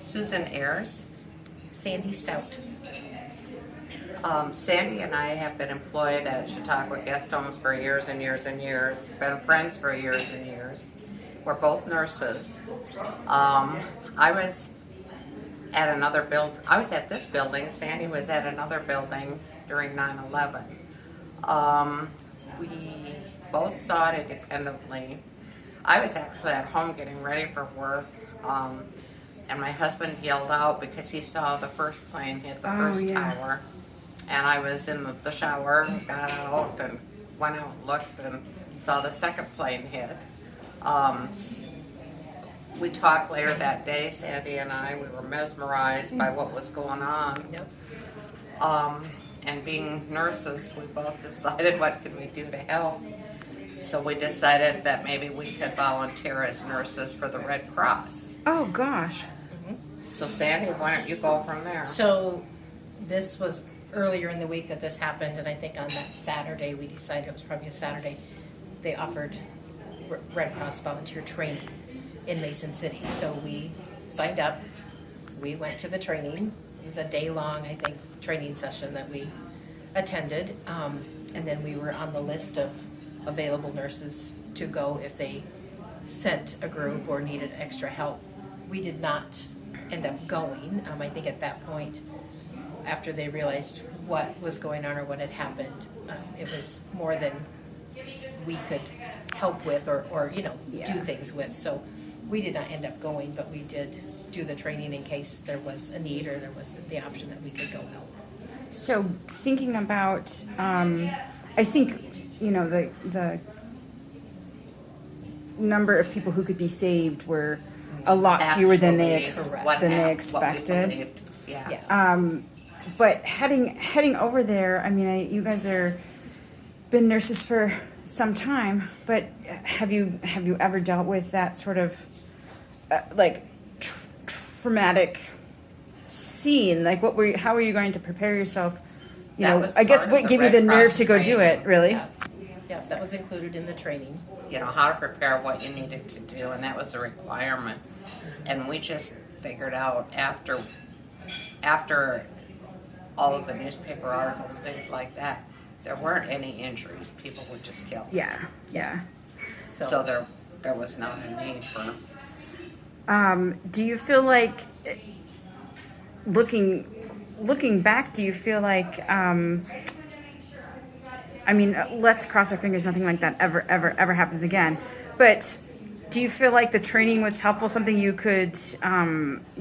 Susan Ayers. Sandy Staudt. Sandy and I have been employed at Chautauqua Guest Homes for years and years and years. Been friends for years and years. We're both nurses. I was at this building. Sandy was at another building during 9/11. We both saw it independently. I was actually at home getting ready for work, and my husband yelled out because he saw the first plane hit the first tower. And I was in the shower and got out and went out and looked and saw the second plane hit. We talked later that day, Sandy and I. We were mesmerized by what was going on. Yep. And being nurses, we both decided what can we do to help. So we decided that maybe we could volunteer as nurses for the Red Cross. Oh gosh. So Sandy, why don't you go from there? So this was earlier in the week that this happened, and I think on that Saturday, we decided, it was probably a Saturday, they offered Red Cross volunteer training in Mason City. So we signed up, we went to the training. It was a day-long, I think, training session that we attended, and then we were on the list of available nurses to go if they sent a group or needed extra help. We did not end up going. I think at that point, after they realized what was going on or what had happened, it was more than we could help with or do things with. So we did not end up going, but we did do the training in case there was a need or there was the option that we could go help. So thinking about, I think, the number of people who could be saved were a lot fewer than they expected. Yeah. But heading over there, I mean, you guys are been nurses for some time, but have you ever dealt with that sort of traumatic scene? Like, how were you going to prepare yourself? I guess what gave you the nerve to go do it, really? Yeah, that was included in the training. How to prepare what you needed to do, and that was a requirement. And we just figured out after all of the newspaper articles, things like that, there weren't any injuries. People were just killed. Yeah. So there was not a need for. Do you feel like, looking back, do you feel like, let's cross our fingers nothing like that ever happens again, but do you feel like the training was helpful, something you could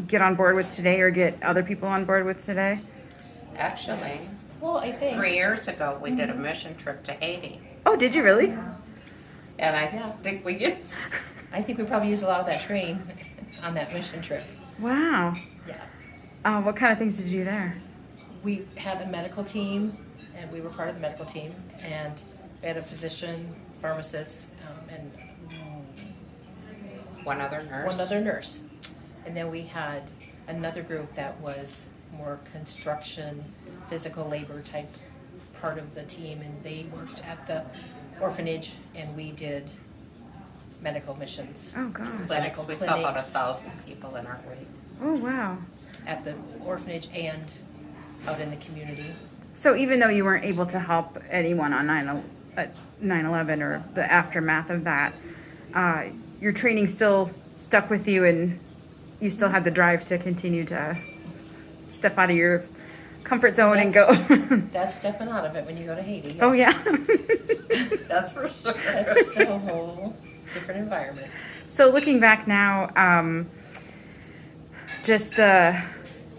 get on board with today or get other people on board with today? Actually, well, I think 3 years ago we did a mission trip to Haiti. Oh, did you really? And I think we used. I think we probably used a lot of that training on that mission trip. Wow. Yeah. What kind of things did you do there? We had a medical team, and we were part of the medical team, and we had a physician, pharmacist, and one other nurse. And then we had another group that was more construction, physical labor type part of the team, and they worked at the orphanage, and we did medical missions. Oh, God. Clinics. We saw about 1,000 people in our week. Oh, wow. At the orphanage and out in the community. So even though you weren't able to help anyone on 9/11 or the aftermath of that, your training still stuck with you, and you still had the drive to continue to step out of your comfort zone and go. That's stepping out of it when you go to Haiti. Yes. Oh, yeah. That's for sure. That's a whole different environment. So looking back now,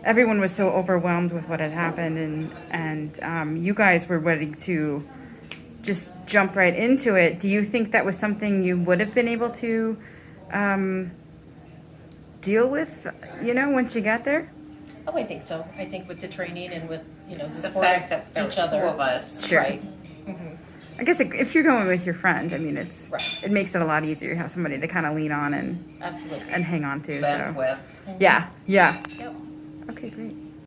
everyone was so overwhelmed with what had happened, and you guys were ready to just jump right into it. Do you think that was something you would have been able to deal with, once you got there? Oh, I think so. I think with the training and with, the The support fact that there were each two other. of us. Sure. Right. I guess if you're going with your friend, it Right. makes it a lot easier to have somebody to kind of lean on Absolutely. and hang on to. Bent So. with. Yeah. Yep. Okay, great.